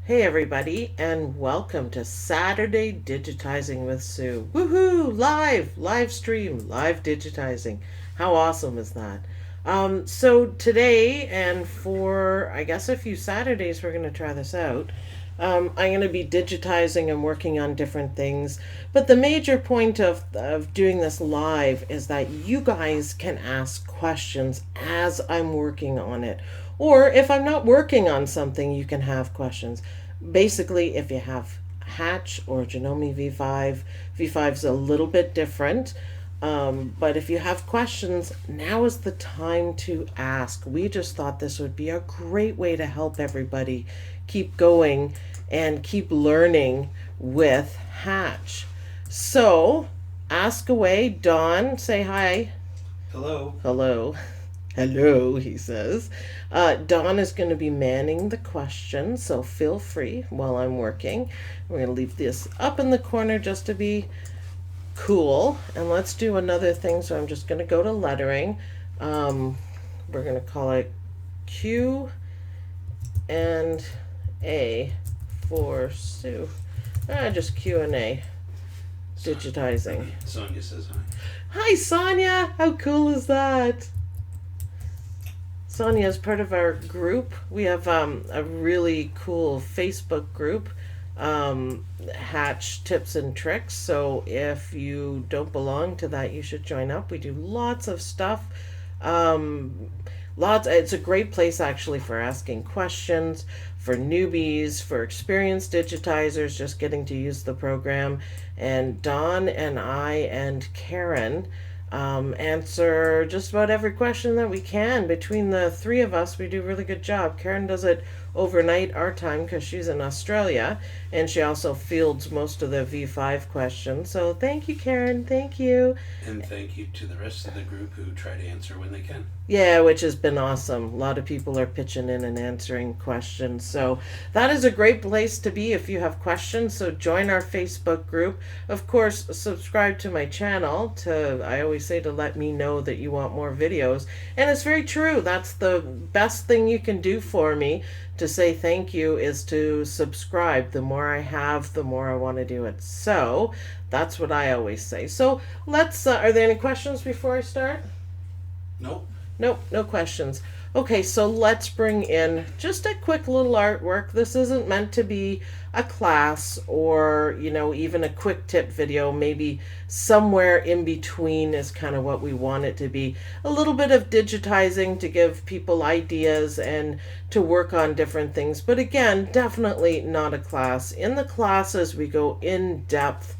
Hey everybody, and welcome to Saturday Digitizing with Sue. Woohoo! Live stream, live digitizing. How awesome is that? So today and for I guess a few Saturdays we're going to try this out. I'm going to be digitizing and working on different things. But the major point of doing this live is that you guys can ask questions as I'm working on it. Or if I'm not working on something, you can have questions. Basically, if you have Hatch or Janome V5, V5 is a little bit different. But if you have questions, now is the time to ask. We just thought this would be a great way to help everybody keep going and keep learning with Hatch. So, ask away. Dawn, say hi. Hello. Hello. Hello, he says. Dawn is going to be manning the questions, so feel free while I'm working. We're going to leave this up in the corner just to be cool. And let's do another thing. So I'm just going to go to lettering. We're going to call it Q and A for Sue. Just Q and A. Digitizing. Sonia says hi. Hi, Sonia. How cool is that? Sonia is part of our group. We have a really cool Facebook group, Hatch Tips and Tricks. So if you don't belong to that, you should join up. We do lots of stuff. It's a great place actually for asking questions, for newbies, for experienced digitizers just getting to use the program. And Dawn and I and Karen answer just about every question that we can. Between the three of us, we do a really good job. Karen does it overnight our time because she's in Australia, and she also fields most of the V5 questions. So thank you, Karen. Thank you. And thank you to the rest of the group who try to answer when they can. Yeah, which has been awesome. A lot of people are pitching in and answering questions. So that is a great place to be if you have questions. So join our Facebook group. Of course, subscribe to my channel I always say to let me know that you want more videos. And it's very true. That's the best thing you can do for me to say thank you is to subscribe. The more I have, the more I want to do it. So that's what I always say. So let's, are there any questions before I start? Nope. Nope, no questions. Okay, so let's bring in just a quick little artwork. This isn't meant to be a class or, even a quick tip video. Maybe somewhere in between is kind of what we want it to be. A little bit of digitizing to give people ideas and to work on different things. But again, definitely not a class. In the classes, we go in depth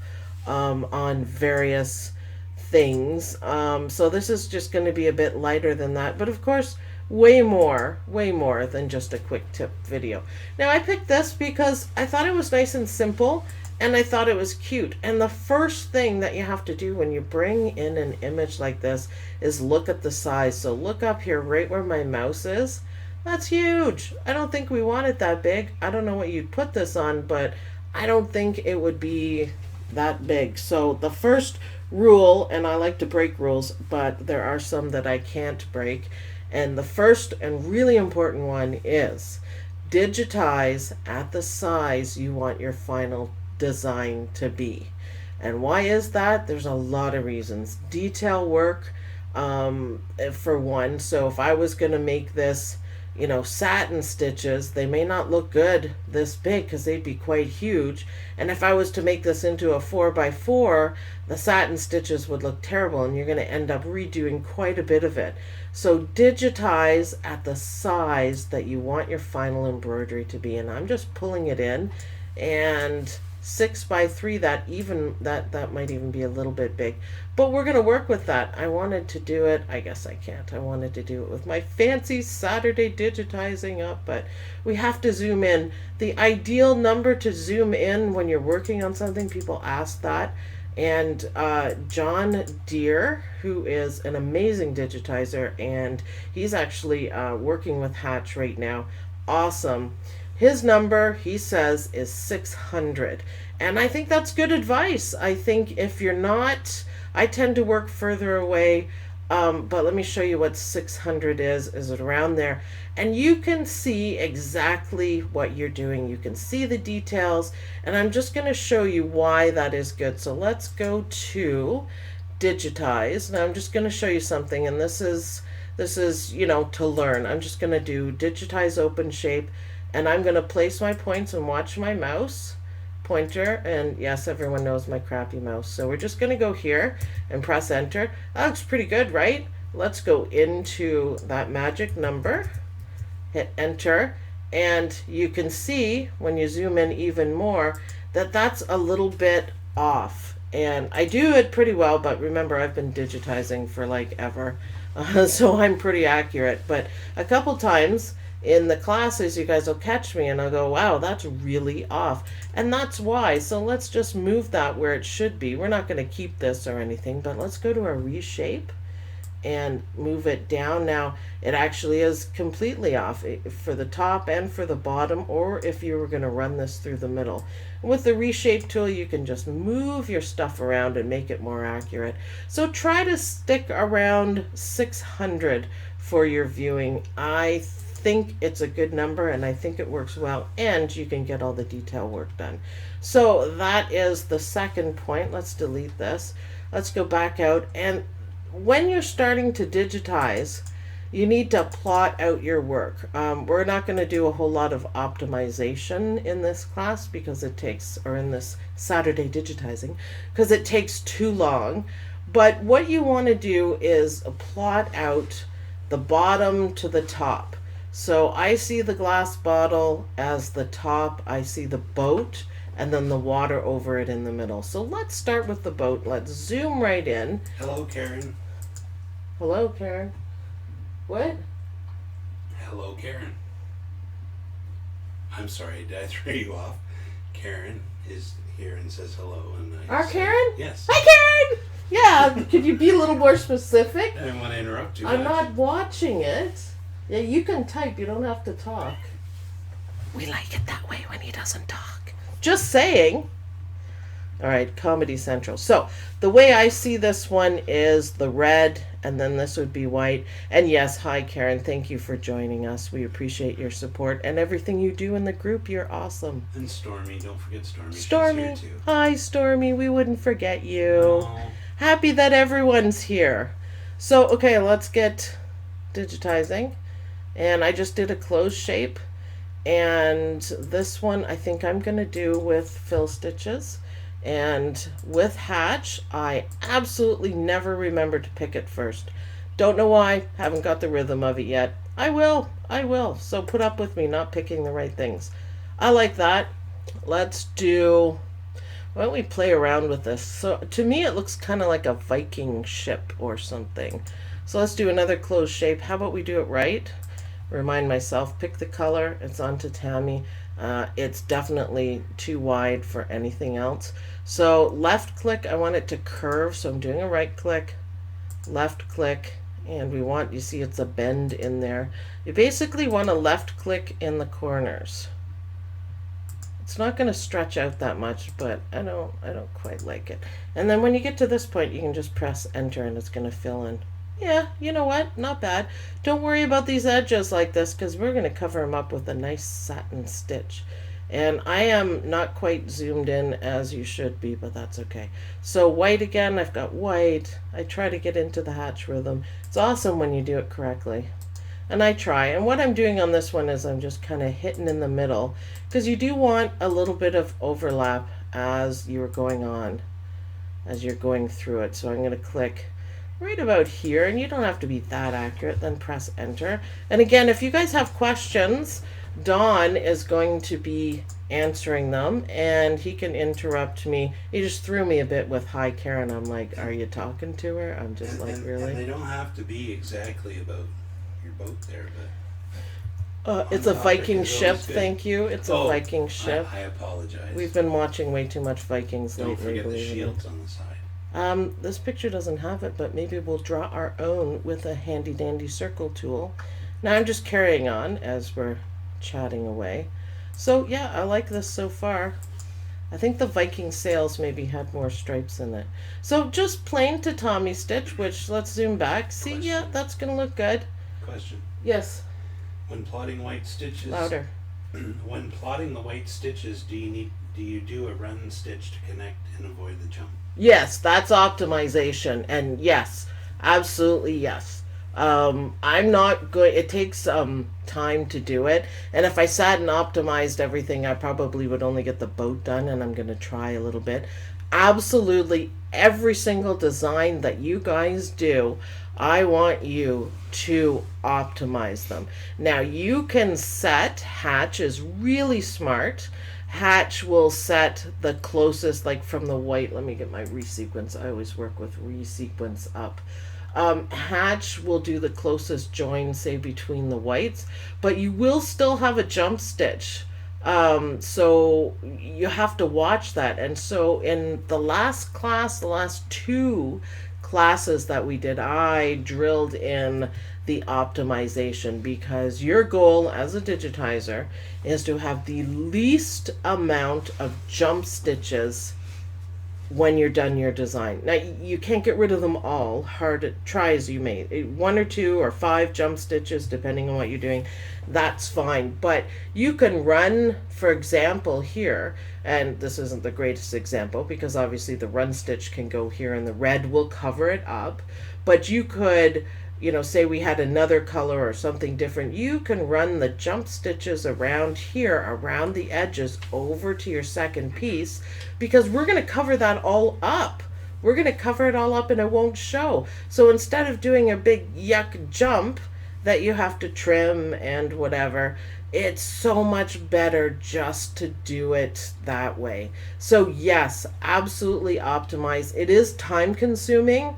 on various things. So this is just going to be a bit lighter than that. But of course, way more than just a quick tip video. Now I picked this because I thought it was nice and simple and I thought it was cute. And the first thing that you have to do when you bring in an image like this is look at the size. So look up here right where my mouse is. That's huge. I don't think we want it that big. I don't know what you'd put this on, but I don't think it would be that big. So the first rule, and I like to break rules, but there are some that I can't break. And the first and really important one is digitize at the size you want your final design to be. And why is that? There's a lot of reasons. Detail work, for one. So if I was going to make this, satin stitches, they may not look good this big because they'd be quite huge. And if I was to make this into a 4x4, the satin stitches would look terrible and you're going to end up redoing quite a bit of it. So digitize at the size that you want your final embroidery to be. And I'm just pulling it in, and 6x3, that might even be a little bit big, but we're going to work with that. I wanted to do it, I guess I can't. I wanted to do it with my fancy Saturday digitizing up, but we have to zoom in. The ideal number to zoom in when you're working on something, people ask that. And John Deere, who is an amazing digitizer, and he's actually working with Hatch right now. Awesome. His number, he says, is 600. And I think that's good advice. I think if you're not, I tend to work further away. But let me show you what 600 is it around there, and you can see exactly what you're doing. You can see the details, and I'm just going to show you why that is good. So let's go to digitize. Now I'm just going to show you something, and this is to learn. I'm just going to do digitize open shape, and I'm going to place my points and watch my mouse pointer. And yes, everyone knows my crappy mouse, so we're just going to go here and press enter. That looks pretty good, right? Let's go into that magic number, hit enter, and you can see when you zoom in even more that that's a little bit off. And I do it pretty well, but remember, I've been digitizing for like ever, so I'm pretty accurate. But a couple times in the classes, you guys will catch me and I'll go, wow, that's really off. And that's why. So let's just move that where it should be. We're not going to keep this or anything, but let's go to our reshape and move it down. Now it actually is completely off for the top and for the bottom, or if you were going to run this through the middle. With the reshape tool, you can just move your stuff around and make it more accurate. So try to stick around 600 for your viewing. I think it's a good number, and I think it works well, and you can get all the detail work done. So that is the second point. Let's delete this. Let's go back out, and when you're starting to digitize, you need to plot out your work. We're not going to do a whole lot of optimization in this class because it takes, or in this Saturday digitizing, because it takes too long. But what you want to do is plot out the bottom to the top. So I see the glass bottle as the top, I see the boat, and then the water over it in the middle. So let's start with the boat. Let's zoom right in. Hello, Karen. Hello, Karen. What? Hello, Karen. I'm sorry, did I throw you off? Karen is here and says hello. And Our Karen? Yes. Hi, Karen! Yeah, could you be a little more specific? I didn't want to interrupt you. I'm not watching it. Yeah, you can type. You don't have to talk. We like it that way when he doesn't talk. Just saying. All right, Comedy Central. So the way I see this one is the red, and then this would be white. And yes, hi, Karen. Thank you for joining us. We appreciate your support and everything you do in the group. You're awesome. And Stormy. Don't forget Stormy. Stormy. She's here too. Hi, Stormy. We wouldn't forget you. No. Happy that everyone's here. So, okay, let's get digitizing. And I just did a closed shape. And this one I think I'm going to do with fill stitches. And with hatch, I absolutely never remember to pick it first. Don't know why. Haven't got the rhythm of it yet. I will. So put up with me not picking the right things. I like that. Let's do... Why don't we play around with this? So to me it looks kind of like a Viking ship or something. So let's do another closed shape. How about we do it right? Remind myself, pick the color. It's on to Tammy. It's definitely too wide for anything else. So left click, I want it to curve. So I'm doing a right click, left click, and we want, you see it's a bend in there. You basically want to left click in the corners. It's not going to stretch out that much, but I don't quite like it. And then when you get to this point, you can just press enter and it's going to fill in. Yeah, you know what? Not bad. Don't worry about these edges like this because we're going to cover them up with a nice satin stitch. And I am not quite zoomed in as you should be, but that's okay. So white again, I've got white. I try to get into the hatch rhythm. It's awesome when you do it correctly. And I try. And what I'm doing on this one is I'm just kind of hitting in the middle because you do want a little bit of overlap as you're going on, as you're going through it. So I'm going to click right about here, and you don't have to be that accurate, then press enter. And again, if you guys have questions, Don is going to be answering them, and he can interrupt me. He just threw me a bit with hi Karen. I'm like, are you talking to her? I'm just really? And they don't have to be exactly about your boat there, but it's a Viking ship, thank you. It's a Viking ship. I apologize. We've been watching way too much Vikings Don't lately. forget the shields on the side. This picture doesn't have it, but maybe we'll draw our own with a handy dandy circle tool. Now I'm just carrying on as we're chatting away. So yeah, I like this so far. I think the Viking sails maybe had more stripes in it. So just plain tatami stitch, which let's zoom back. See, yeah, Question. that's gonna look good. Question. Yes, When plotting white stitches, louder. when plotting the white stitches, do you do a run stitch to connect and avoid the jump? Yes, that's optimization, and yes, absolutely yes. I'm not good. It takes time to do it, and if I sat and optimized everything, I probably would only get the boat done. And I'm gonna try a little bit. Absolutely, every single design that you guys do, I want you to optimize them. Now you can set. Hatch is really smart. Hatch will set the closest, like from the white. Let me get my resequence. I always work with resequence up. Hatch will do the closest join, say, between the whites, but you will still have a jump stitch. So you have to watch that. And so in the last class, the last two classes that we did, I drilled in the optimization because your goal as a digitizer is to have the least amount of jump stitches when you're done your design. Now you can't get rid of them all. Hard try as you may. One or two or five jump stitches, depending on what you're doing, that's fine. But you can run, for example, here, and this isn't the greatest example because obviously the run stitch can go here and the red will cover it up. But you could, say we had another color or something different, you can run the jump stitches around here, around the edges, over to your second piece, because we're going to cover that all up. We're going to cover it all up and it won't show. So instead of doing a big yuck jump that you have to trim and whatever, it's so much better just to do it that way. So yes, absolutely optimize. It is time consuming.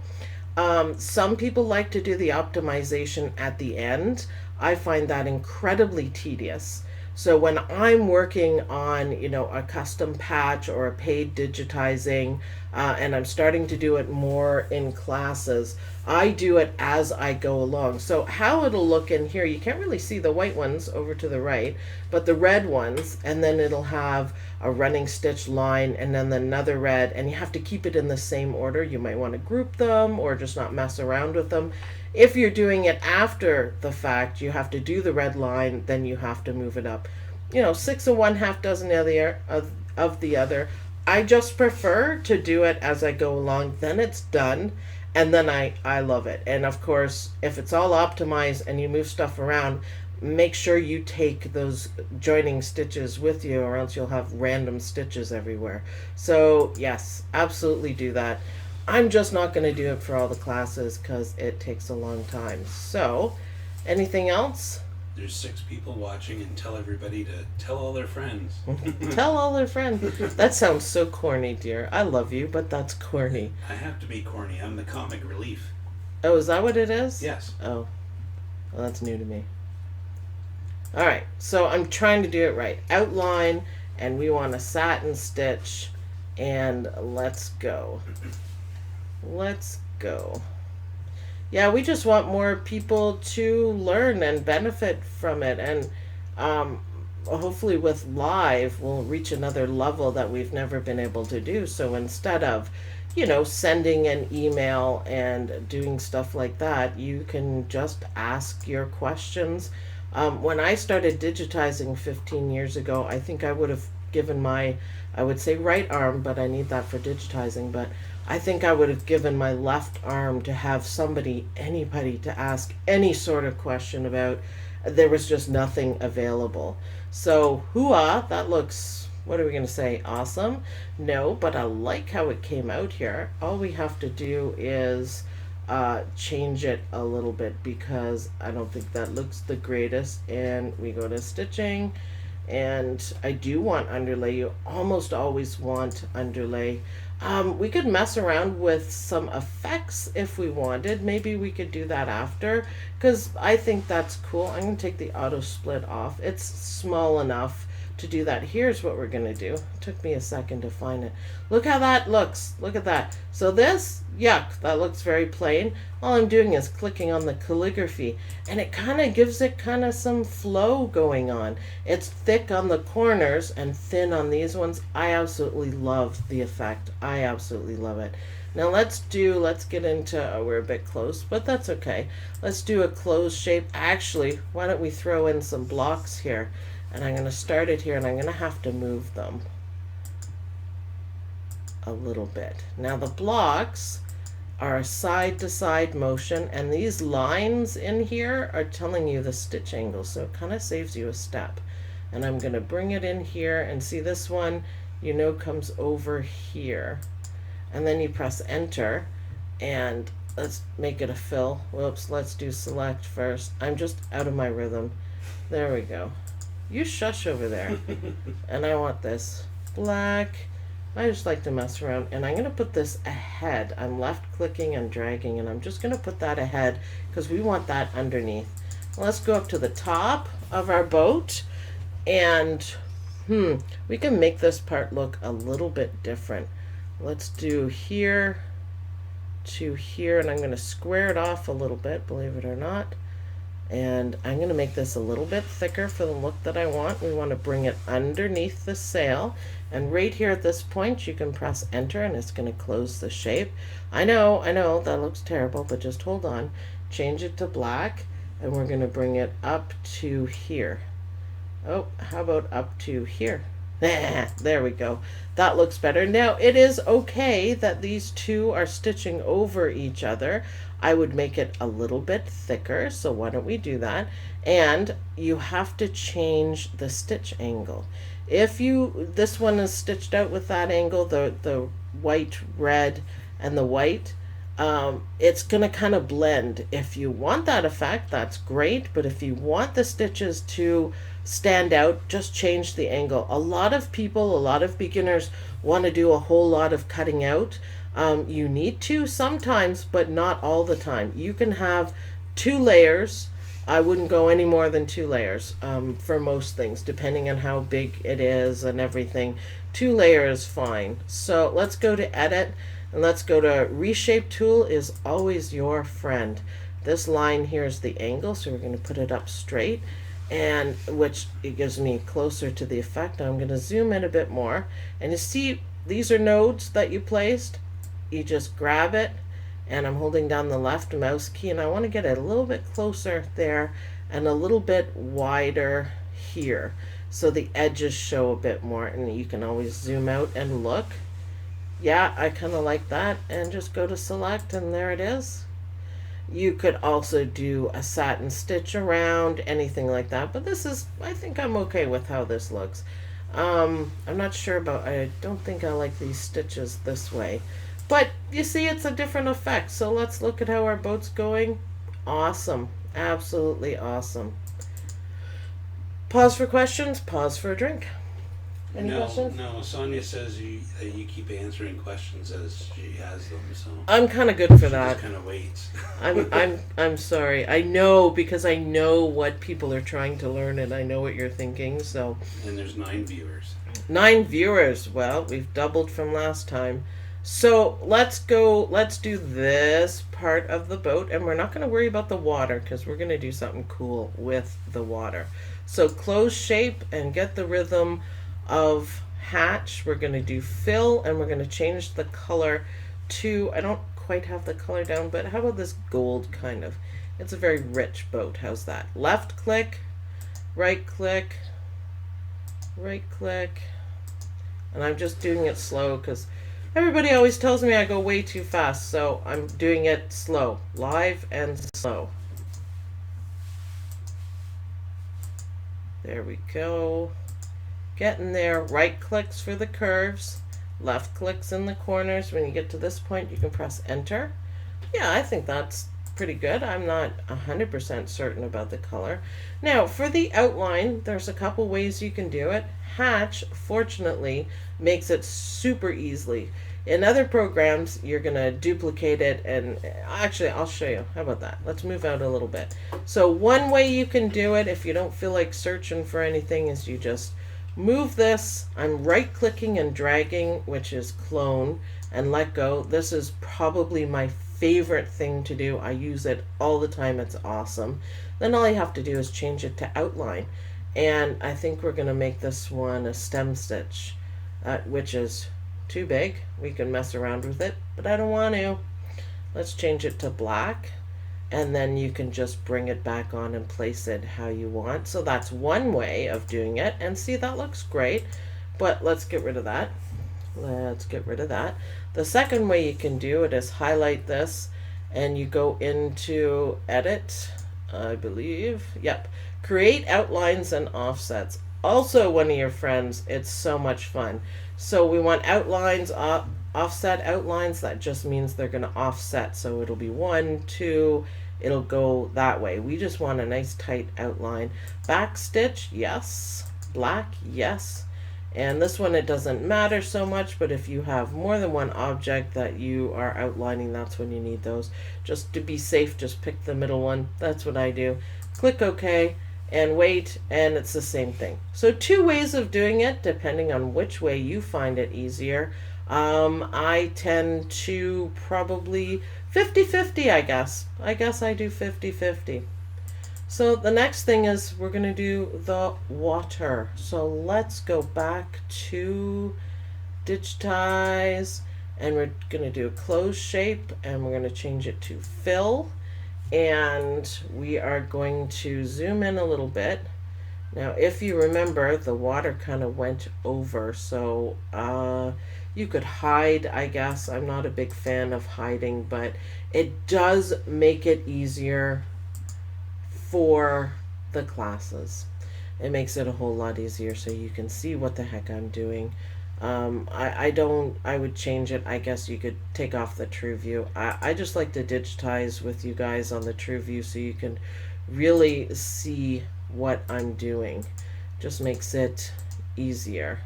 Some people like to do the optimization at the end. I find that incredibly tedious. So when I'm working on, a custom patch or a paid digitizing, and I'm starting to do it more in classes, I do it as I go along. So how it'll look in here, you can't really see the white ones over to the right, but the red ones, and then it'll have a running stitch line and then another red, and you have to keep it in the same order. You might want to group them or just not mess around with them. If you're doing it after the fact, you have to do the red line, then you have to move it up. 6 of one, half dozen of the other. I just prefer to do it as I go along. Then it's done, and then I love it. And of course, if it's all optimized and you move stuff around, make sure you take those joining stitches with you, or else you'll have random stitches everywhere. So yes, absolutely do that. I'm just not going to do it for all the classes because it takes a long time. So, anything else? There's 6 people watching, and tell everybody to tell all their friends. Tell all their friends. That sounds so corny, dear. I love you, but that's corny. I have to be corny. I'm the comic relief. Oh, is that what it is? Yes. Oh, well, that's new to me. All right, so I'm trying to do it right. Outline, and we want a satin stitch, and let's go. Let's go. Yeah, we just want more people to learn and benefit from it, and hopefully with live we'll reach another level that we've never been able to do. So instead of sending an email and doing stuff like that, you can just ask your questions. When I started digitizing 15 years ago, I think I would have given I would say right arm, but I need that for digitizing, but I think I would have given my left arm to have anybody to ask any sort of question about. There was just nothing available. So, hooah, that looks, what are we going to say, awesome? No, but I like how it came out here. All we have to do is change it a little bit because I don't think that looks the greatest. And we go to stitching, and I do want underlay. You almost always want underlay. We could mess around with some effects if we wanted. Maybe we could do that after, because I think that's cool. I'm going to take the auto split off. It's small enough to do that. Here's what we're going to do. It took me a second to find it. Look how that looks. Look at that. So this, yuck, that looks very plain. All I'm doing is clicking on the calligraphy, and it kind of gives it kind of some flow going on. It's thick on the corners and thin on these ones. I absolutely love the effect. I absolutely love it. Now let's get into, we're a bit close, but that's okay. Let's do a closed shape. Actually, why don't we throw in some blocks here? And I'm going to start it here, and I'm going to have to move them a little bit. Now the blocks are a side-to-side motion, and these lines in here are telling you the stitch angle, so it kind of saves you a step. And I'm going to bring it in here, and see this one, you know, comes over here. And then you press enter, and let's make it a fill. Whoops, let's do select first. I'm just out of my rhythm. There we go. You shush over there. And I want this black. I just like to mess around, and I'm going to put this ahead. I'm left clicking and dragging, and I'm just going to put that ahead because we want that underneath. Let's go up to the top of our boat, and we can make this part look a little bit different. Let's do here to here, and I'm going to square it off a little bit, believe it or not. And I'm going to make this a little bit thicker for the look that I want. We want to bring it underneath the sail. And right here at this point, you can press enter, and it's going to close the shape. I know, that looks terrible, but just hold on. Change it to black, and we're going to bring it up to here. Oh, how about up to here? There we go. That looks better. Now, it is okay that these two are stitching over each other. I would make it a little bit thicker, so why don't we do that? And you have to change the stitch angle. If this one is stitched out with that angle, the white, red, and the white, it's going to kind of blend. If you want that effect, that's great, but if you want the stitches to stand out, just change the angle. A lot of people, a lot of beginners want to do a whole lot of cutting out. You need to sometimes, but not all the time. You can have 2 layers. I wouldn't go any more than 2 layers for most things, depending on how big it is and everything. 2 layers fine. So let's go to edit, and let's go to reshape tool is always your friend. This line here is the angle, so we're going to put it up straight, and which it gives me closer to the effect. I'm going to zoom in a bit more, and you see these are nodes that you placed. You just grab it, and I'm holding down the left mouse key, and I want to get it a little bit closer there and a little bit wider here so the edges show a bit more, and you can always zoom out and look. Yeah, I kind of like that, and just go to select, and there it is. You could also do a satin stitch around, anything like that, but this is, I think I'm okay with how this looks. I'm not sure about, I don't think I like these stitches this way, but you see it's a different effect. So let's look at how our boat's going. Awesome, absolutely awesome. Pause for questions, pause for a drink. Any questions? No, Sonia says that you keep answering questions as she has them, so I'm kind of good for that. Just kind of waits. I'm sorry. I know, because I know what people are trying to learn, and I know what you're thinking. So. And there's 9 viewers. 9 viewers. Well, we've doubled from last time. So let's do this part of the boat, and we're not going to worry about the water because we're going to do something cool with the water. So close shape and get the rhythm of hatch. We're going to do fill, and we're going to change the color to, I don't quite have the color down, but how about this gold kind of? It's a very rich boat. How's that? Left click, right click, right click, and I'm just doing it slow because everybody always tells me I go way too fast, so I'm doing it slow, live and slow. There we go. Getting there. Right clicks for the curves, left clicks in the corners. When you get to this point, you can press enter. Yeah, I think that's pretty good. I'm not 100% certain about the color. Now, for the outline, there's a couple ways you can do it. Hatch, fortunately, makes it super easily. In other programs, you're going to duplicate it, and actually, I'll show you. How about that? Let's move out a little bit. So one way you can do it if you don't feel like searching for anything is you just move this. I'm right clicking and dragging, which is clone, and let go. This is probably my favorite thing to do. I use it all the time. It's awesome. Then all I have to do is change it to outline. And I think we're going to make this one a stem stitch, which is too big. We can mess around with it, but I don't want to. Let's change it to black, and then you can just bring it back on and place it how you want. So that's one way of doing it, and see, that looks great, but let's get rid of that. Let's get rid of that. The second way you can do it is highlight this, and you go into edit, I believe, yep, create outlines and offsets. Also one of your friends. It's so much fun. So we want outlines, offset outlines. That just means they're going to offset, so it'll be 1, 2, it'll go that way. We just want a nice tight outline. Back stitch, yes. Black, yes. And this one, it doesn't matter so much, but if you have more than one object that you are outlining, that's when you need those. Just to be safe, just pick the middle one. That's what I do. Click OK and wait, and it's the same thing. So 2 ways of doing it, depending on which way you find it easier. I tend to probably 50-50, I guess. I guess I do 50-50. So the next thing is we're going to do the water. So let's go back to digitize, and we're going to do a closed shape, and we're going to change it to fill, and we are going to zoom in a little bit. Now if you remember, the water kind of went over, so you could hide, I guess. I'm not a big fan of hiding, but it does make it easier for the classes. It makes it a whole lot easier so you can see what the heck I'm doing. I would change it. I guess you could take off the true view. I just like to digitize with you guys on the true view so you can really see what I'm doing. Just makes it easier.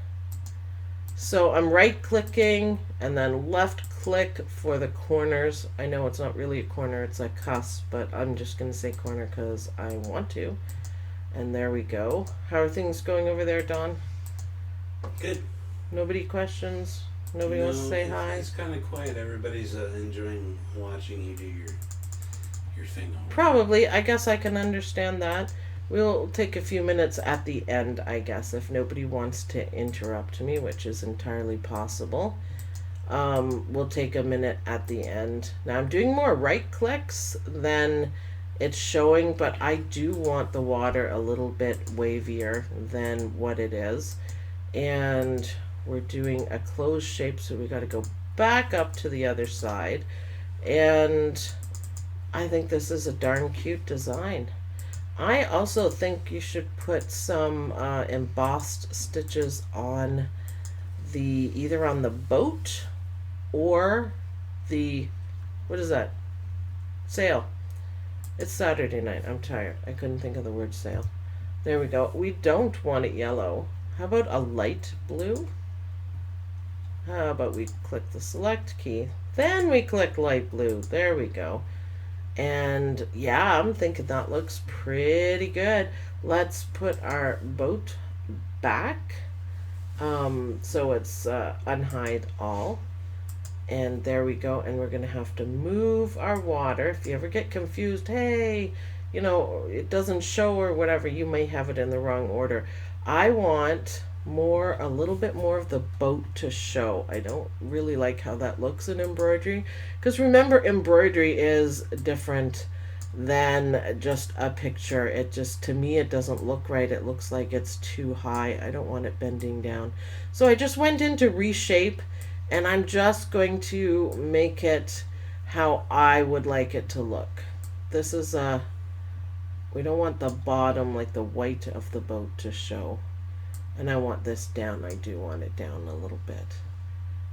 So I'm right clicking and then left click for the corners. I know it's not really a corner, it's a cusp, but I'm just going to say corner because I want to. And there we go. How are things going over there, Don? Good. Nobody questions? Nobody wants to say hi? It's kind of quiet. Everybody's enjoying watching you do your thing. Probably. I guess I can understand that. We'll take a few minutes at the end, I guess, if nobody wants to interrupt me, which is entirely possible. We'll take a minute at the end. Now I'm doing more right clicks than it's showing, but I do want the water a little bit wavier than what it is. And we're doing a closed shape, so we got to go back up to the other side. And I think this is a darn cute design. I also think you should put some embossed stitches on the, either on the boat or the, what is that? Sail. It's Saturday night. I'm tired. I couldn't think of the word sail. There we go. We don't want it yellow. How about a light blue? How about we click the select key, then we click light blue. There we go. And yeah, I'm thinking that looks pretty good. Let's put our boat back. So it's unhide all. And there we go. And we're going to have to move our water. If you ever get confused, hey, you know, it doesn't show or whatever, you may have it in the wrong order. I want a little bit more of the boat to show. I don't really like how that looks in embroidery, because remember, embroidery is different than just a picture. It just, to me, it doesn't look right. It looks like it's too high. I don't want it bending down. So I just went into reshape, and I'm just going to make it how I would like it to look. This is we don't want the bottom, like the white of the boat, to show. And I want this down. I do want it down a little bit.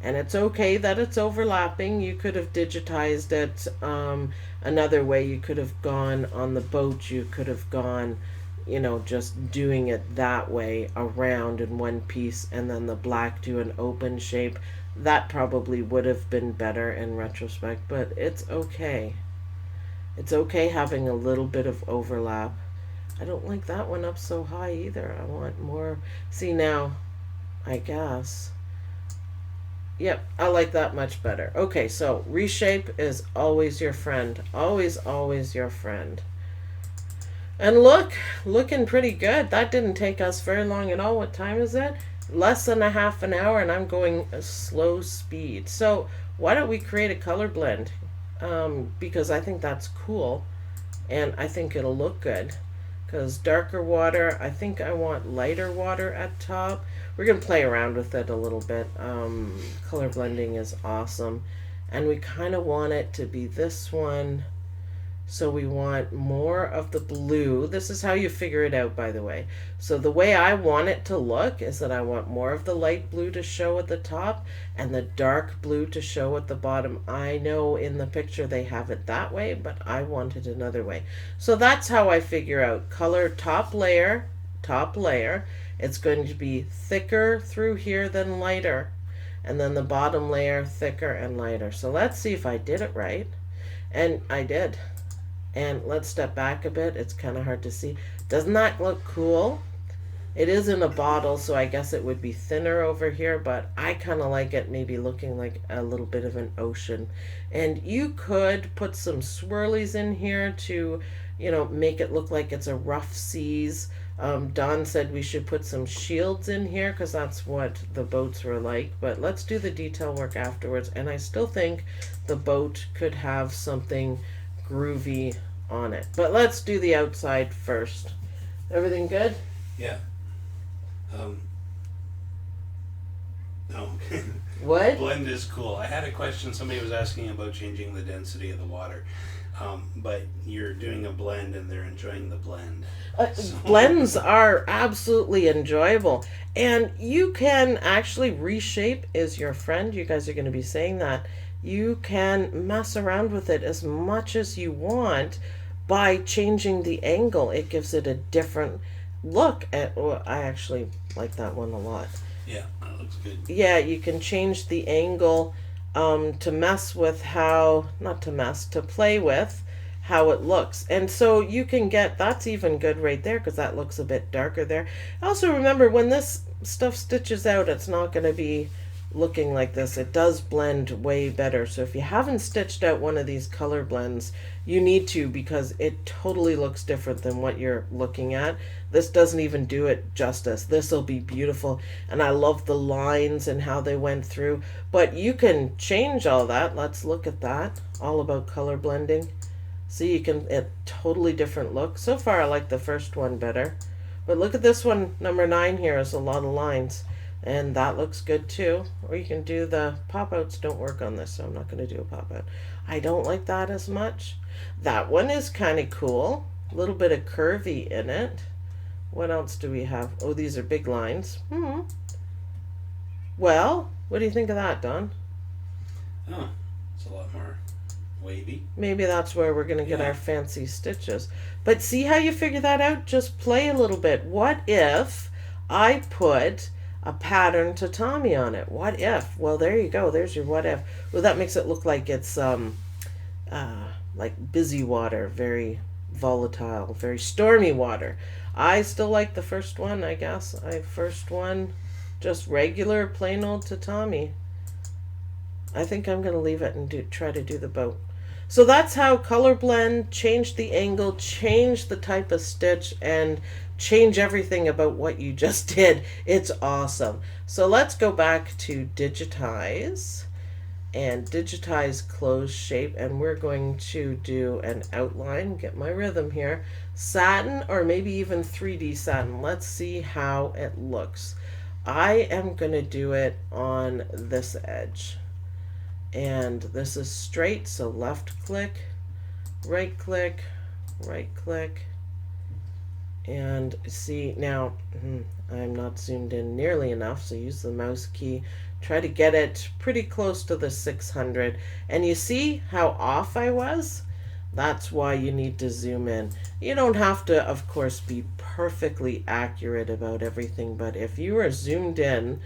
And it's okay that it's overlapping. You could have digitized it another way. You could have gone on the boat. You could have gone, you know, just doing it that way around in one piece, and then the black do an open shape. That probably would have been better in retrospect, but it's okay. It's okay having a little bit of overlap. I don't like that one up so high either. I want more. See now, I guess. Yep, I like that much better. Okay, so reshape is always your friend. Always, always your friend. And look, looking pretty good. That didn't take us very long at all. What time is it? Less than a half an hour, and I'm going a slow speed. So why don't we create a color blend? Because I think that's cool, and I think it'll look good. Because darker water, I think I want lighter water at top. We're going to play around with it a little bit. Color blending is awesome. And we kind of want it to be this one. So we want more of the blue. This is how you figure it out, by the way. So the way I want it to look is that I want more of the light blue to show at the top and the dark blue to show at the bottom. I know in the picture they have it that way, but I want it another way. So that's how I figure out color top layer, top layer. It's going to be thicker through here than lighter. And then the bottom layer thicker and lighter. So let's see if I did it right. And I did. And let's step back a bit. It's kind of hard to see. Doesn't that look cool? It is in a bottle, so I guess it would be thinner over here, but I kind of like it maybe looking like a little bit of an ocean. And you could put some swirlies in here to, make it look like it's a rough seas. Don said we should put some shields in here because that's what the boats were like. But let's do the detail work afterwards. And I still think the boat could have something groovy on it. But let's do the outside first. Everything good? Yeah. No. What? Blend is cool. I had a question. Somebody was asking about changing the density of the water. But you're doing a blend and they're enjoying the blend. Blends are absolutely enjoyable. And you can actually reshape is your friend. You guys are going to be saying that. You can mess around with it as much as you want by changing the angle. It gives it a different look. I actually like that one a lot. Yeah, that looks good. Yeah, you can change the angle to mess with to play with how it looks. And so you can get, that's even good right there because that looks a bit darker there. Also remember when this stuff stitches out, it's not going to be looking like this. It does blend way better. So if you haven't stitched out one of these color blends, you need to, because it totally looks different than what you're looking at. This doesn't even do it justice. This will be beautiful, and I love the lines and how they went through, but you can change all that. Let's look at that. All about color blending. See, you can, a totally different look. So far I like the first one better, but look at this one, number 9 here is a lot of lines. And that looks good too. Or you can do the pop-outs. Don't work on this, so I'm not going to do a pop-out. I don't like that as much. That one is kind of cool. A little bit of curvy in it. What else do we have? Oh, these are big lines. Well, what do you think of that, Don? Oh, it's a lot more wavy. Maybe that's where we're going to get our fancy stitches. But see how you figure that out? Just play a little bit. What if I put a pattern tatami on it? What if? Well, there you go. There's your what if. Well, that makes it look like it's like busy water, very volatile, very stormy water. I still like the first one, I guess. First one, just regular plain old tatami. I think I'm going to leave it and try to do the boat. So that's how color blend, change the angle, change the type of stitch, and change everything about what you just did. It's awesome. So let's go back to digitize and digitize closed shape, and we're going to do an outline. Get my rhythm here. Satin, or maybe even 3D satin. Let's see how it looks. I am going to do it on this edge. And this is straight, so left click, right click, right click. And see, now I'm not zoomed in nearly enough, so use the mouse key. Try to get it pretty close to the 600. And you see how off I was? That's why you need to zoom in. You don't have to, of course, be perfectly accurate about everything, but if you are zoomed in,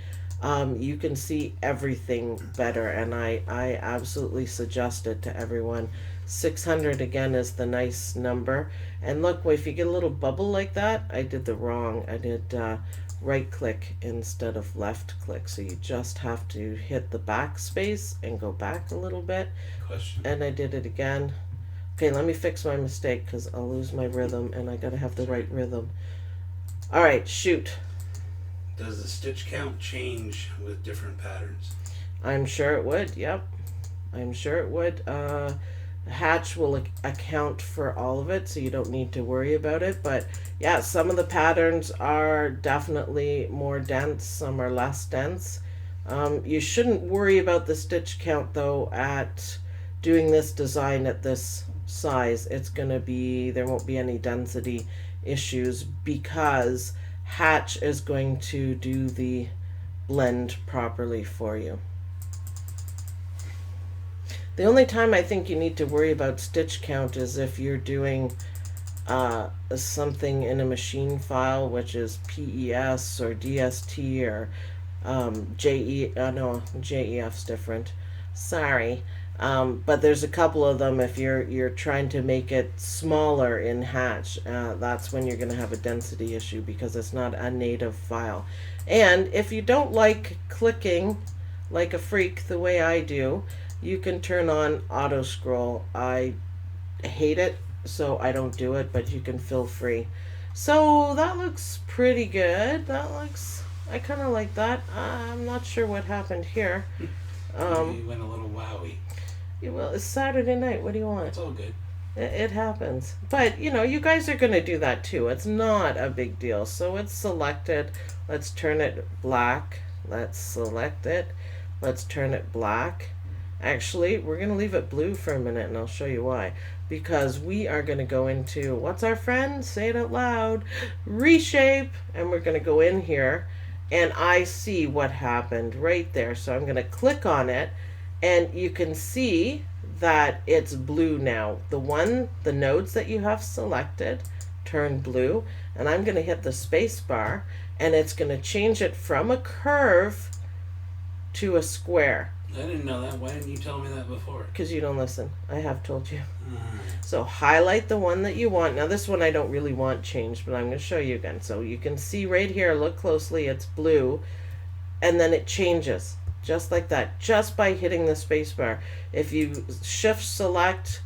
you can see everything better, and I absolutely suggest it to everyone. 600 again is the nice number. And look, if you get a little bubble like that, I did the wrong. I did right click instead of left click. So you just have to hit the backspace and go back a little bit. Question. And I did it again. Okay, let me fix my mistake because I'll lose my rhythm and I gotta have the right rhythm. All right, shoot. Does the stitch count change with different patterns? I'm sure it would. Yep, I'm sure it would. Hatch will account for all of it, so you don't need to worry about it. But yeah, some of the patterns are definitely more dense, some are less dense. You shouldn't worry about the stitch count though at doing this design at this size. It's gonna be, there won't be any density issues because Hatch is going to do the blend properly for you. The only time I think you need to worry about stitch count is if you're doing something in a machine file, which is PES or DST or no, JEF's different. Sorry. But there's a couple of them. If you're trying to make it smaller in Hatch, that's when you're going to have a density issue because it's not a native file. And if you don't like clicking like a freak the way I do, you can turn on auto scroll. I hate it, so I don't do it, but you can feel free. So that looks pretty good. That looks, I kind of like that. I'm not sure what happened here. You went a little wowie. Yeah, well, it's Saturday night. What do you want? It's all good. It happens. But, you know, you guys are going to do that too. It's not a big deal. So it's selected. Let's turn it black. Let's select it. Let's turn it black. Actually, we're going to leave it blue for a minute, and I'll show you why. Because we are going to go into, what's our friend? Say it out loud. Reshape. And we're going to go in here, and I see what happened right there. So I'm going to click on it, and you can see that it's blue now. The nodes that you have selected turn blue, and I'm going to hit the space bar, and it's going to change it from a curve to a square. I didn't know that. Why didn't you tell me that before? Because you don't listen. I have told you. So highlight the one that you want. Now this one I don't really want changed, but I'm going to show you again. So you can see right here, look closely, it's blue, and then it changes just like that, just by hitting the space bar. If you shift select,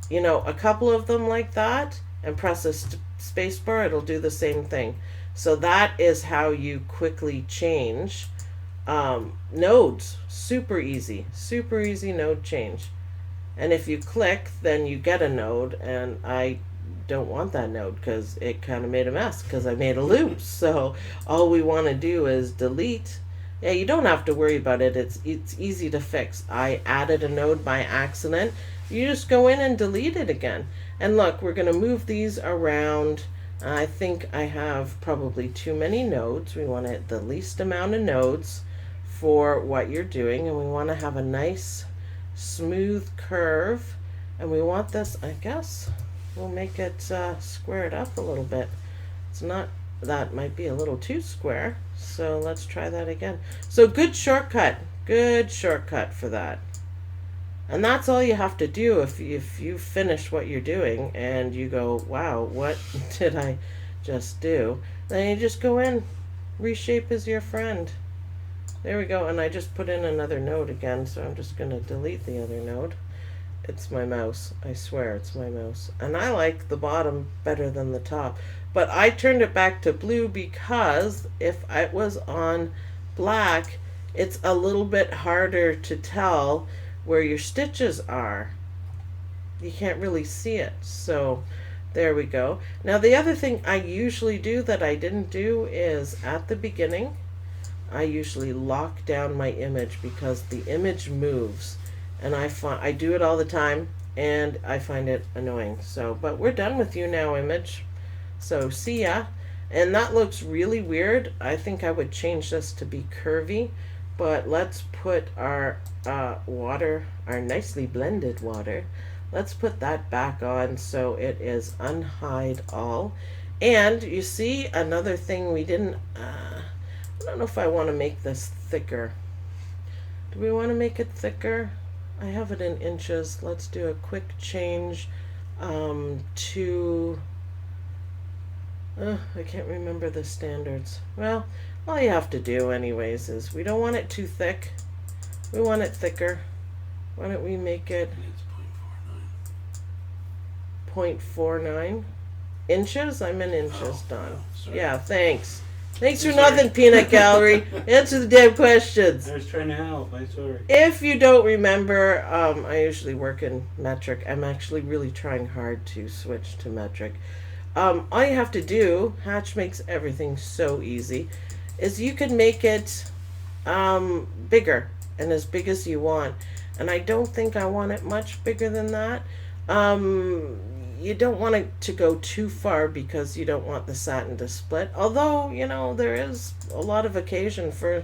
you know, a couple of them like that and press the space bar, it'll do the same thing. So that is how you quickly change nodes. Super easy node change. And if you click, then you get a node, and I don't want that node because it kind of made a mess because I made a loop. So all we want to do is delete. Yeah, you don't have to worry about it. It's easy to fix. I added a node by accident. You just go in and delete it again. And look, we're going to move these around. I think I have probably too many nodes. We want the least amount of nodes for what you're doing, and we want to have a nice smooth curve, and we want this, I guess we'll make it square it up a little bit. It's not, that might be a little too square, so let's try that again. So good shortcut for that. And that's all you have to do if you finish what you're doing and you go, wow, what did I just do? Then you just go in, reshape is your friend. There we go, and I just put in another node again, so I'm just going to delete the other node. It's my mouse. I swear it's my mouse. And I like the bottom better than the top. But I turned it back to blue because if it was on black, it's a little bit harder to tell where your stitches are. You can't really see it. So there we go. Now the other thing I usually do that I didn't do is at the beginning, I usually lock down my image because the image moves, and I do it all the time, and I find it annoying. So, but we're done with you now, image. So see ya. And that looks really weird. I think I would change this to be curvy, but let's put our water, our nicely blended water. Let's put that back on so it is unhide all. And you see another thing we didn't. I don't know if I want to make this thicker. Do we want to make it thicker? I have it in inches. Let's do a quick change to, I can't remember the standards. Well, all you have to do anyways is we don't want it too thick. We want it thicker. Why don't we make it It's 0.49 inches? I'm in inches, Don. Sorry. Yeah, thanks. Thanks for I'm sorry. nothing, Peanut Gallery. Answer the damn questions. I was trying to help. I'm sorry. If you don't remember, I usually work in metric. I'm actually really trying hard to switch to metric. All you have to do, Hatch makes everything so easy, is you can make it bigger and as big as you want. And I don't think I want it much bigger than that. You don't want it to go too far because you don't want the satin to split. Although, you know, there is a lot of occasion for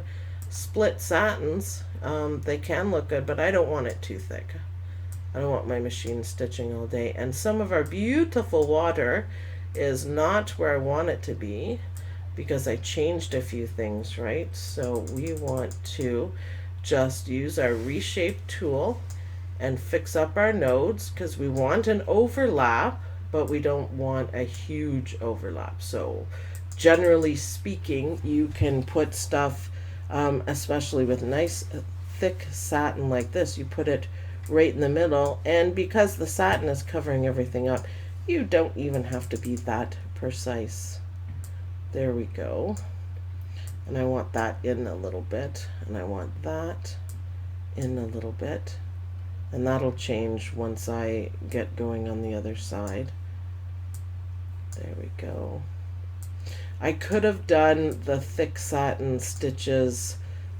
split satins. They can look good, but I don't want it too thick. I don't want my machine stitching all day. And some of our beautiful water is not where I want it to be because I changed a few things, right? So we want to just use our reshape tool and fix up our nodes because we want an overlap, but we don't want a huge overlap. So generally speaking, you can put stuff, especially with nice thick satin like this, you put it right in the middle, and because the satin is covering everything up, you don't even have to be that precise. There we go. And I want that in a little bit, and I want that in a little bit. And that'll change once I get going on the other side. There we go. I could have done the thick satin stitches.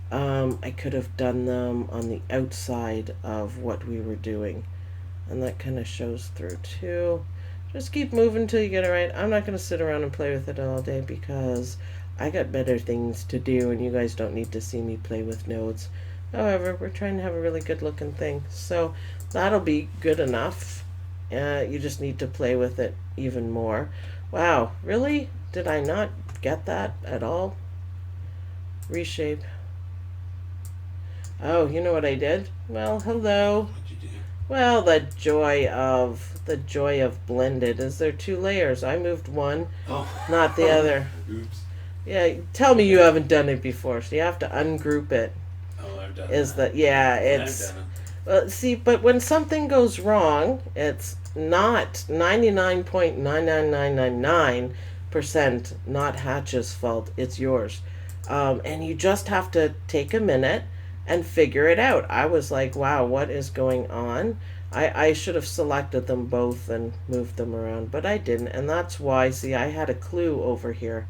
I could have done them on the outside of what we were doing. And that kind of shows through too. Just keep moving till you get it right. I'm not going to sit around and play with it all day because I got better things to do and you guys don't need to see me play with nodes. However, we're trying to have a really good looking thing. So that'll be good enough. You just need to play with it even more. Wow, really? Did I not get that at all? Reshape. Oh, you know what I did? Well, hello. What'd you do? Well, the joy of blended is there two layers. I moved one, not the other. Oops. Yeah, tell me you haven't done it before. So you have to ungroup it. Oh, I've done Is that. that it's I've done it. see, but when something goes wrong, it's not 99.99999% not Hatch's fault. It's yours, and you just have to take a minute and figure it out. I was like, wow, what is going on? I should have selected them both and moved them around, but I didn't, and that's why. See, I had a clue over here.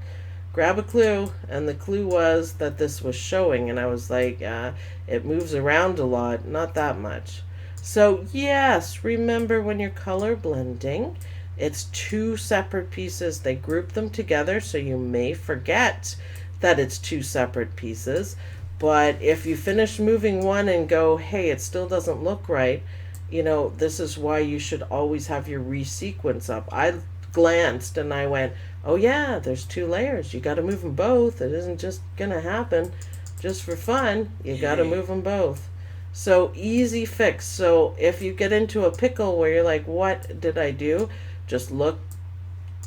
Grab a clue, and the clue was that this was showing, and I was like, it moves around a lot, not that much. So yes, remember when you're color blending, it's two separate pieces. They group them together, so you may forget that it's two separate pieces. But if you finish moving one and go, hey, it still doesn't look right, you know, this is why you should always have your resequence up. I glanced and I went, oh yeah, there's two layers. You got to move them both. It isn't just going to happen just for fun. You got to move them both. So easy fix. So if you get into a pickle where you're like, what did I do? Just look,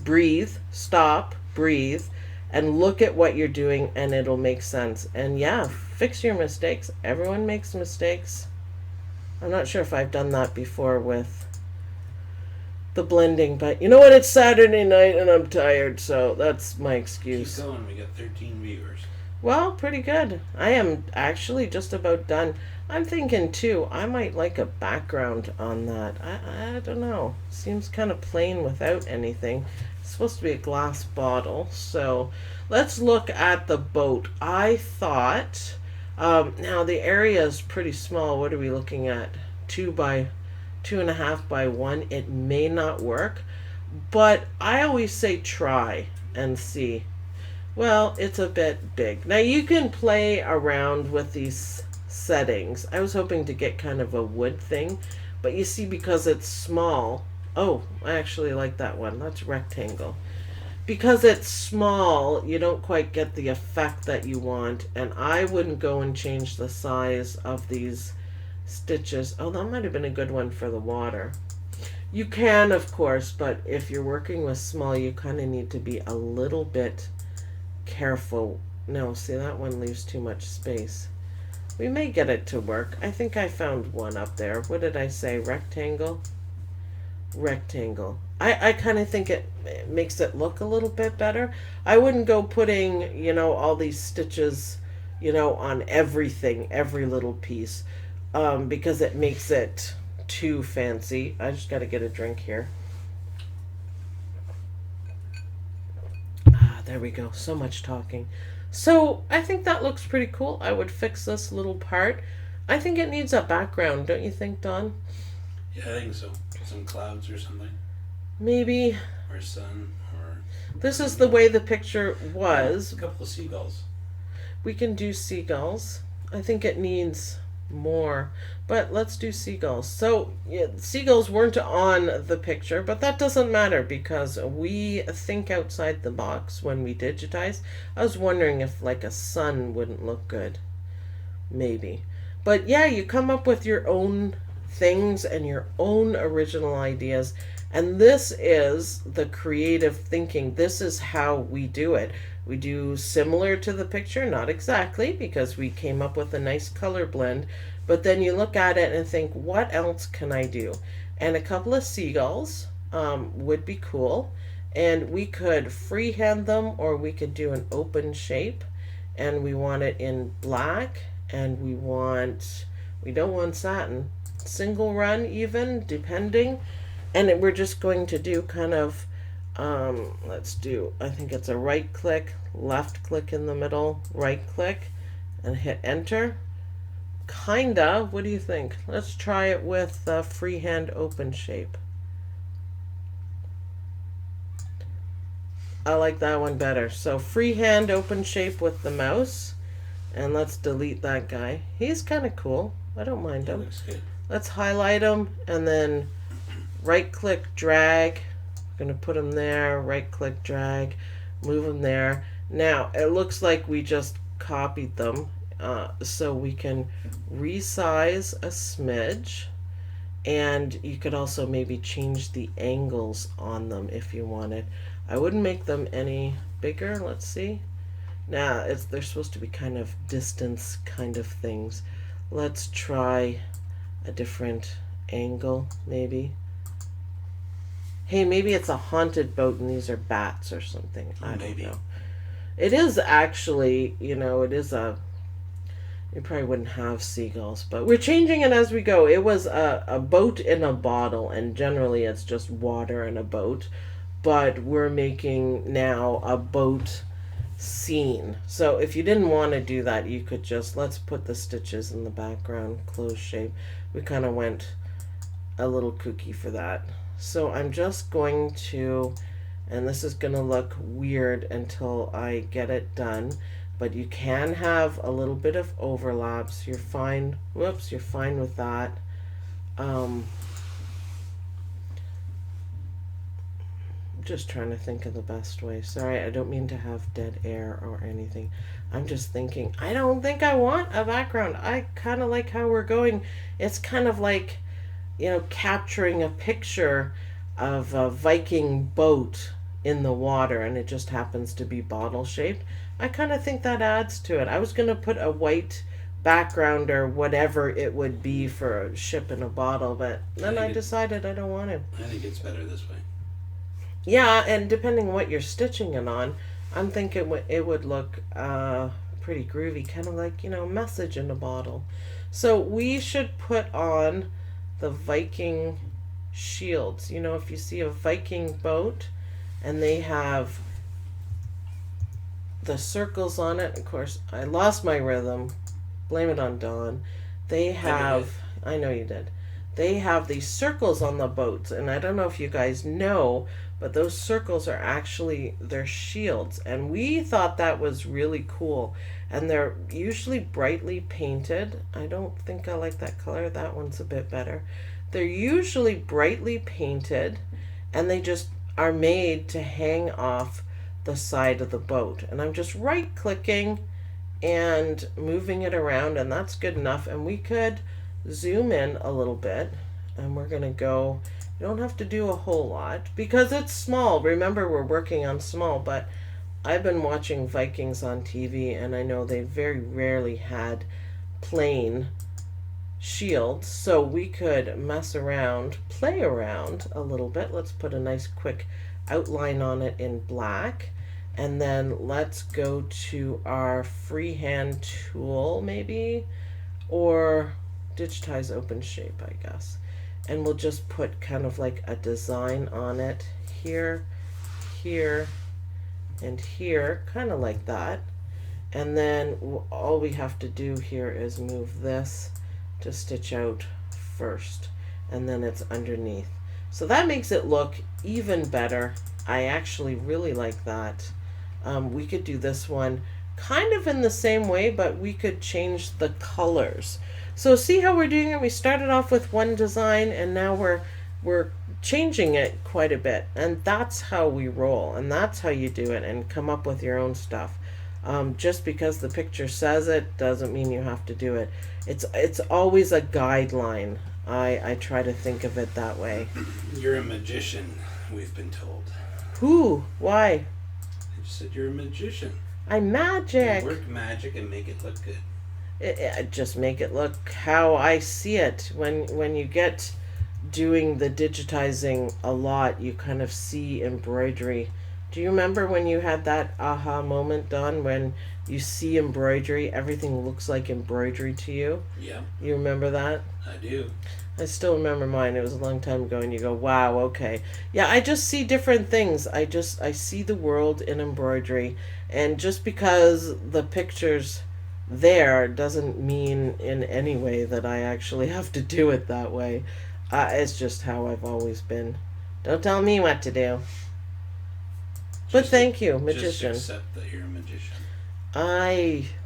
breathe, stop, breathe, and look at what you're doing, and it'll make sense. And yeah, fix your mistakes. Everyone makes mistakes. I'm not sure if I've done that before with the blending, but you know what? It's Saturday night and I'm tired, so that's my excuse. Keep going. We got 13 viewers. Well, pretty good. I am actually just about done. I'm thinking too, I might like a background on that. I don't know. Seems kind of plain without anything. It's supposed to be a glass bottle. So let's look at the boat. I thought, now the area is pretty small. What are we looking at? 2.5 by 1. It may not work, but I always say try and see. Well, it's a bit big. Now you can play around with these settings. I was hoping to get kind of a wood thing, but you see, because it's small. Oh, I actually like that one. That's rectangle. Because it's small, you don't quite get the effect that you want, and I wouldn't go and change the size of these stitches. Oh, that might have been a good one for the water. You can, of course, but if you're working with small, you kind of need to be a little bit careful. No, see, that one leaves too much space. We may get it to work. I think I found one up there. What did I say? Rectangle? Rectangle. I kind of think it makes it look a little bit better. I wouldn't go putting, all these stitches, on everything, every little piece, because it makes it too fancy. I just got to get a drink here. Ah, there we go. So much talking. So I think that looks pretty cool. I would fix this little part. I think it needs a background, don't you think, Don? Yeah, I think so. Some clouds or something. Maybe. Or sun, or... This is the way the picture was. A couple of seagulls. We can do seagulls. I think it needs more, but let's do seagulls. So yeah, seagulls weren't on the picture, but that doesn't matter because we think outside the box when we digitize. I was wondering if like a sun wouldn't look good. Maybe. But yeah, you come up with your own things and your own original ideas. And this is the creative thinking. This is how we do it. We do similar to the picture, not exactly, because we came up with a nice color blend. But then you look at it and think, what else can I do? And a couple of seagulls would be cool. And we could freehand them, or we could do an open shape. And we want it in black. And we don't want satin. Single run even, depending. And we're just going to do kind of, let's do, I think it's a right click, left click in the middle, right click, and hit enter. Kinda, what do you think? Let's try it with freehand open shape. I like that one better. So freehand open shape with the mouse. And let's delete that guy. He's kind of cool. I don't mind him. Looks good. Let's highlight him and then right click drag. I'm going to put him there. Right click drag. Move him there. Now it looks like we just copied them. So we can resize a smidge. And you could also maybe change the angles on them if you wanted. I wouldn't make them any bigger. Let's see. Now they're supposed to be kind of distance kind of things. Let's try a different angle maybe. Hey, maybe it's a haunted boat and these are bats or something. I don't know. It is actually, it is you probably wouldn't have seagulls, but we're changing it as we go. It was a boat in a bottle, and generally it's just water in a boat, but we're making now a boat scene. So if you didn't want to do that, you could just, let's put the stitches in the background, close shape. We kind of went a little kooky for that. So I'm just going to, and this is going to look weird until I get it done, but you can have a little bit of overlaps. You're fine. Whoops, you're fine with that. Just trying to think of the best way. Sorry, I don't mean to have dead air or anything. I'm just thinking, I don't think I want a background. I kind of like how we're going. It's kind of like, capturing a picture of a Viking boat in the water, and it just happens to be bottle shaped. I kind of think that adds to it. I was going to put a white background or whatever it would be for a ship in a bottle, but then I decided I don't want it. I think it's better this way. Yeah, and depending on what you're stitching it on, I'm thinking it would look pretty groovy, kind of like, message in a bottle. So we should put on the Viking shields. If you see a Viking boat and they have the circles on it, of course, I lost my rhythm. Blame it on Dawn. They have, I know you did. They have these circles on the boats, and I don't know if you guys know, but those circles are actually their shields, and we thought that was really cool. And they're usually brightly painted. I don't think I like that color. That one's a bit better. They're usually brightly painted, and they just are made to hang off the side of the boat. And I'm just right clicking and moving it around, and that's good enough. And we could zoom in a little bit, and we're going to go, you don't have to do a whole lot because it's small. Remember, we're working on small, but I've been watching Vikings on TV, and I know they very rarely had plain shields, so we could mess around, play around a little bit. Let's put a nice quick outline on it in black, and then let's go to our freehand tool maybe, or digitize open shape, I guess, and we'll just put kind of like a design on it here, here, and here, kind of like that. And then all we have to do here is move this to stitch out first, and then it's underneath. So that makes it look even better. I actually really like that. We could do this one kind of in the same way, but we could change the colors. So see how we're doing it? We started off with one design, and now we're changing it quite a bit, and that's how we roll, and that's how you do it, and come up with your own stuff. Just because the picture says it doesn't mean you have to do it. It's always a guideline. I try to think of it that way. You're a magician, we've been told. Who? Why? They just said you're a magician. I'm magic. You work magic and make it look good. Just make it look how I see it. When you get doing the digitizing a lot, you kind of see embroidery. Do you remember when you had that aha moment, Don, when you see embroidery, everything looks like embroidery to you? Yeah. You remember that? I do. I still remember mine. It was a long time ago, and you go, wow, okay. Yeah, I just see different things. I see the world in embroidery, and just because the picture's there doesn't mean in any way that I actually have to do it that way. It's just how I've always been. Don't tell me what to do. But thank you, magician. Just accept that you're a magician.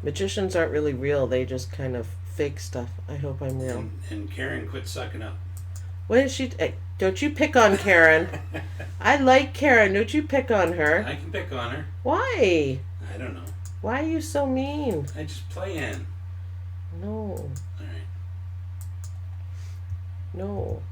Magicians aren't really real. They just kind of fake stuff. I hope I'm real. And Karen, quit sucking up. What is she? Hey, don't you pick on Karen. I like Karen. Don't you pick on her. I can pick on her. Why? I don't know. Why are you so mean? I just play in. No. Alright. No.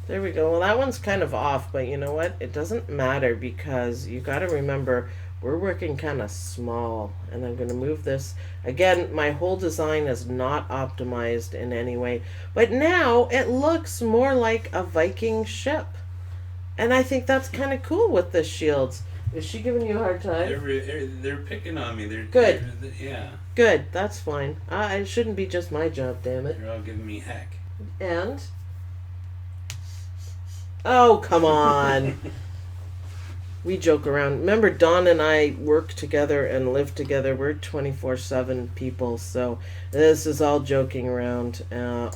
There we go. Well, that one's kind of off, but you know what? It doesn't matter because you got to remember we're working kind of small, and I'm going to move this. Again, my whole design is not optimized in any way, but now it looks more like a Viking ship, and I think that's kind of cool with the shields. Is she giving you a hard time? They're picking on me. Good. Yeah. Good. That's fine. It shouldn't be just my job, damn it. They're all giving me heck. And? Oh, come on. We joke around. Remember, Dawn and I work together and live together. We're 24/7 people, so this is all joking around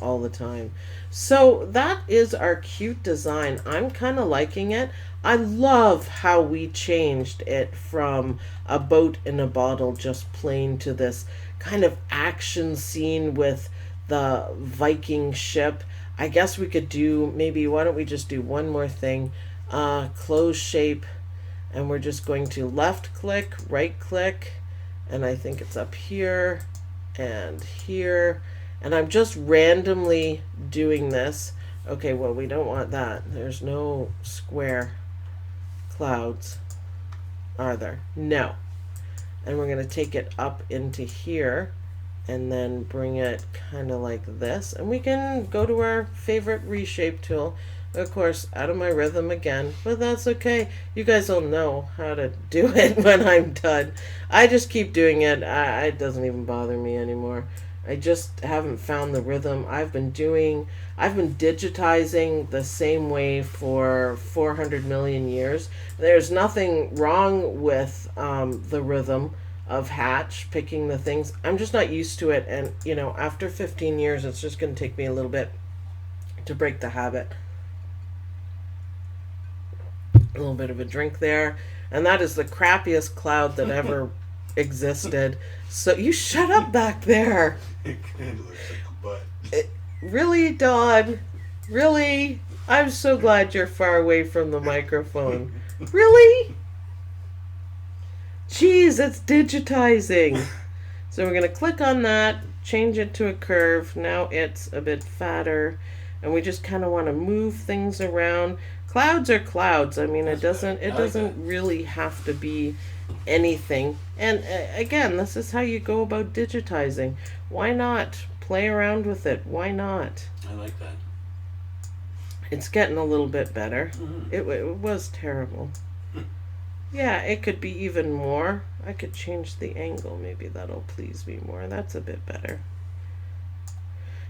all the time. So that is our cute design. I'm kind of liking it. I love how we changed it from a boat in a bottle, just plain, to this kind of action scene with the Viking ship. I guess we could do, maybe, why don't we just do one more thing? Close shape, and we're just going to left click, right click, and I think it's up here and here, and I'm just randomly doing this. Okay, well, we don't want that. There's no square clouds, are there? No. And we're going to take it up into here and then bring it kind of like this, and we can go to our favorite reshape tool. Of course, out of my rhythm again, but that's okay. You guys will know how to do it when I'm done. I just keep doing it. It doesn't even bother me anymore. I just haven't found the rhythm. I've been digitizing the same way for 400 million years. There's nothing wrong with the rhythm of Hatch picking the things. I'm just not used to it, and you know, after 15 years it's just going to take me a little bit to break the habit. A little bit of a drink there, and that is the crappiest cloud that ever existed. So you shut up back there. It kind of looks like a butt. Really, Dawn? Really? I'm so glad you're far away from the microphone. Really? Jeez, it's digitizing. It's So we're going to click on that, change it to a curve. Now it's a bit fatter, and we just kind of want to move things around. Clouds are clouds. I mean, That's it doesn't really have to be anything. And again, this is how you go about digitizing. Why not play around with it? Why not? I like that. It's getting a little bit better. Mm-hmm. It was terrible. Yeah, it could be even more. I could change the angle. Maybe that'll please me more. That's a bit better.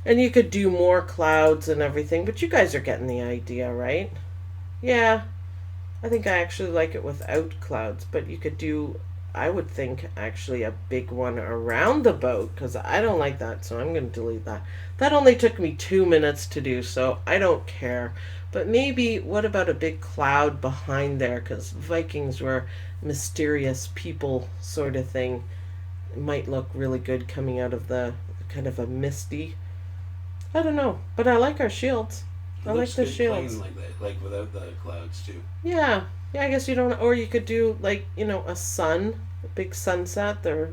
And you could do more clouds and everything, but you guys are getting the idea, right? Yeah, I think I actually like it without clouds, but you could do, I would think, actually a big one around the boat, because I don't like that, so I'm going to delete that. That only took me 2 minutes to do, so I don't care. But maybe, what about a big cloud behind there? Because Vikings were mysterious people sort of thing. It might look really good coming out of the kind of a misty. I don't know, but I like our shields. I like the shields. Plain like that, like without the clouds too. Yeah, yeah. I guess you don't, or you could do like a sun, a big sunset. They're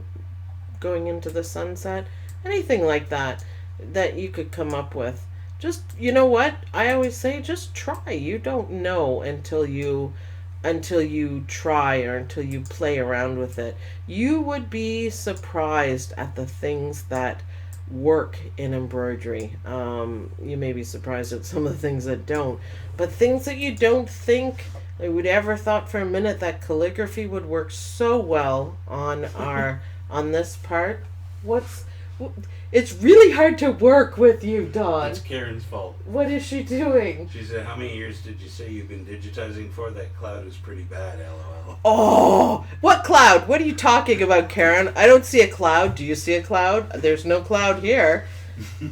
going into the sunset. Anything like that that you could come up with. Just, you know what? I always say just try. You don't know until you try, or until you play around with it. You would be surprised at the things that work in embroidery. You may be surprised at some of the things that don't, but things that you don't think I would ever thought for a minute that calligraphy would work so well on on this part. It's really hard to work with you, Dawn. It's Karen's fault. What is she doing? She said, "How many years did you say you've been digitizing for? That cloud is pretty bad, lol." Oh, what cloud? What are you talking about, Karen? I don't see a cloud. Do you see a cloud? There's no cloud here.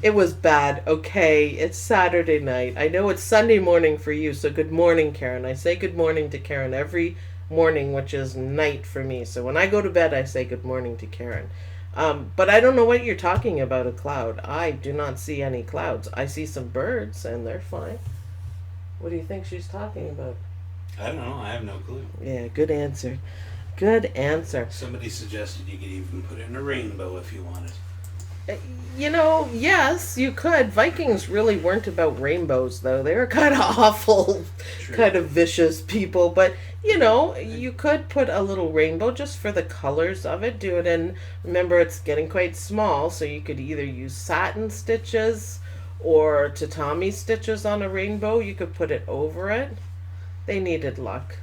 It was bad. Okay, it's Saturday night. I know it's Sunday morning for you, so good morning, Karen. I say good morning to Karen every morning, which is night for me. So when I go to bed, I say good morning to Karen. But I don't know what you're talking about, a cloud. I do not see any clouds. I see some birds, and they're fine. What do you think she's talking about? I don't know. I have no clue. Yeah, good answer. Good answer. Somebody suggested you could even put it in a rainbow if you wanted. Yes, you could. Vikings really weren't about rainbows, though. They were kind of awful, True. kind of vicious people. But, you could put a little rainbow just for the colors of it. Do it in, remember, it's getting quite small, so you could either use satin stitches or tatami stitches on a rainbow. You could put it over it. They needed luck.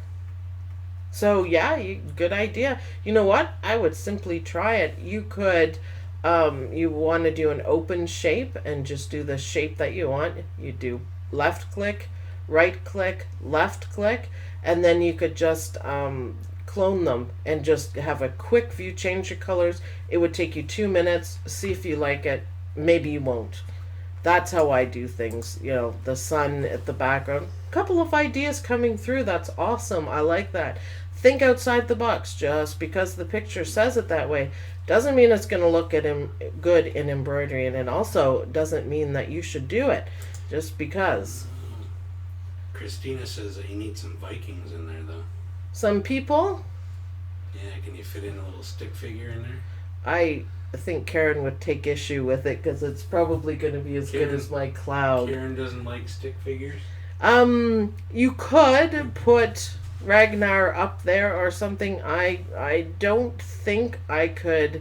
So, yeah, good idea. You know what? I would simply try it. You could... you want to do an open shape and just do the shape that you want. You do left click, right click, left click, and then you could just clone them and just have a quick view, change your colors. It would take you 2 minutes. See if you like it. Maybe you won't. That's how I do things. The sun at the background. Couple of ideas coming through. That's awesome. I like that. Think outside the box. Just because the picture says it that way doesn't mean it's going to look good in embroidery, and it also doesn't mean that you should do it just because. Christina says that you need some Vikings in there, though. Some people? Yeah, can you fit in a little stick figure in there? I think Karen would take issue with it because it's probably going to be as good as my cloud. Karen doesn't like stick figures? You could put Ragnar up there or something. I don't think I could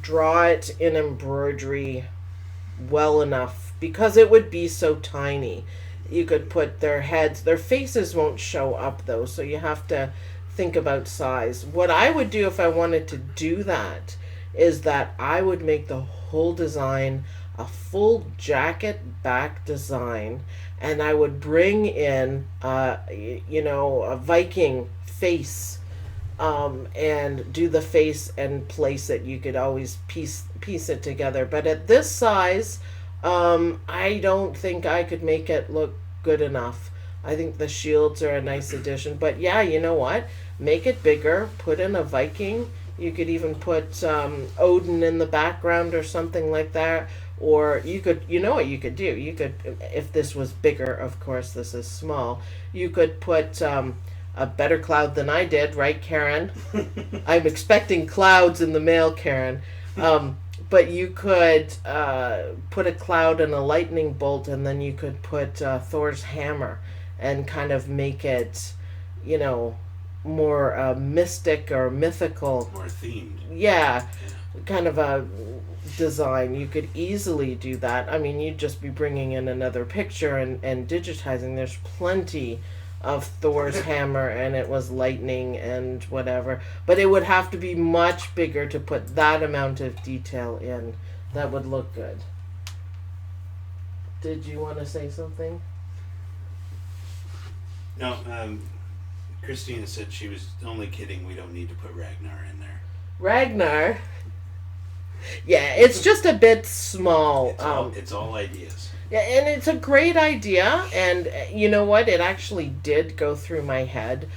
draw it in embroidery well enough because it would be so tiny. You could put their heads, their faces won't show up though, so you have to think about size. What I would do if I wanted to do that is that I would make the whole design a full jacket back design, and I would bring in a Viking face, and do the face and place it. You could always piece it together, but at this size, I don't think I could make it look good enough. I think the shields are a nice addition, but yeah, you know what? Make it bigger, put in a Viking. You could even put Odin in the background or something like that. Or you could, what you could do? You could, if this was bigger, of course, this is small, you could put a better cloud than I did, right, Karen? I'm expecting clouds in the mail, Karen. But you could put a cloud and a lightning bolt, and then you could put Thor's hammer and kind of make it, you know, more mystic or mythical. More themed. Yeah, Yeah. kind of a design. You could easily do that. I mean, you'd just be bringing in another picture and digitizing. There's plenty of Thor's hammer, and it was lightning and whatever. But it would have to be much bigger to put that amount of detail in. That would look good. Did you want to say something? No, Christina said she was only kidding. We don't need to put Ragnar in there. Ragnar? Yeah, it's just a bit small. It's all ideas. Yeah, and it's a great idea, and you know what? It actually did go through my head,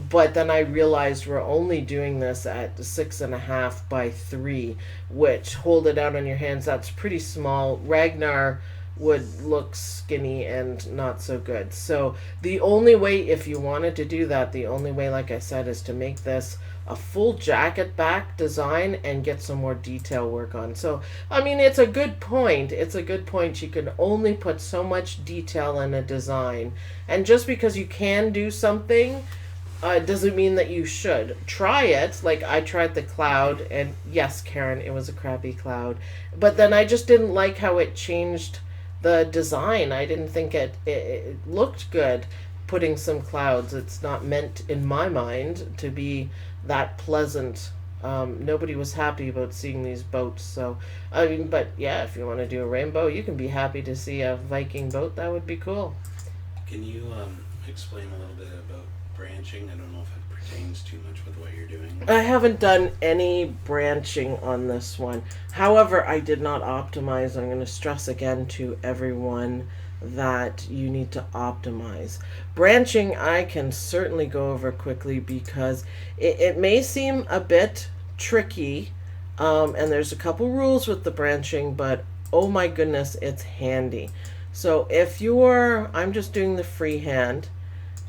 but then I realized we're only doing this at 6.5 by 3, which, hold it out on your hands, that's pretty small. Ragnar would look skinny and not so good. So the only way, if you wanted to do that, the only way, like I said, is to make this a full jacket back design and get some more detail work on. So, I mean, it's a good point. It's a good point. You can only put so much detail in a design. And just because you can do something doesn't mean that you should. Try it. Like, I tried the cloud, and yes, Karen, it was a crappy cloud. But then I just didn't like how it changed the design. I didn't think it looked good putting some clouds. It's not meant, in my mind, to be that pleasant. Nobody was happy about seeing these boats. So, I mean, but yeah, if you want to do a rainbow, you can be happy to see a Viking boat. That would be cool. Can you explain a little bit about branching? I don't know if it pertains too much with what you're doing. I haven't done any branching on this one. However, I did not optimize. I'm going to stress again to everyone that you need to optimize. Branching, I can certainly go over quickly because it may seem a bit tricky, and there's a couple rules with the branching, but oh my goodness, it's handy. So if you're, I'm just doing the freehand,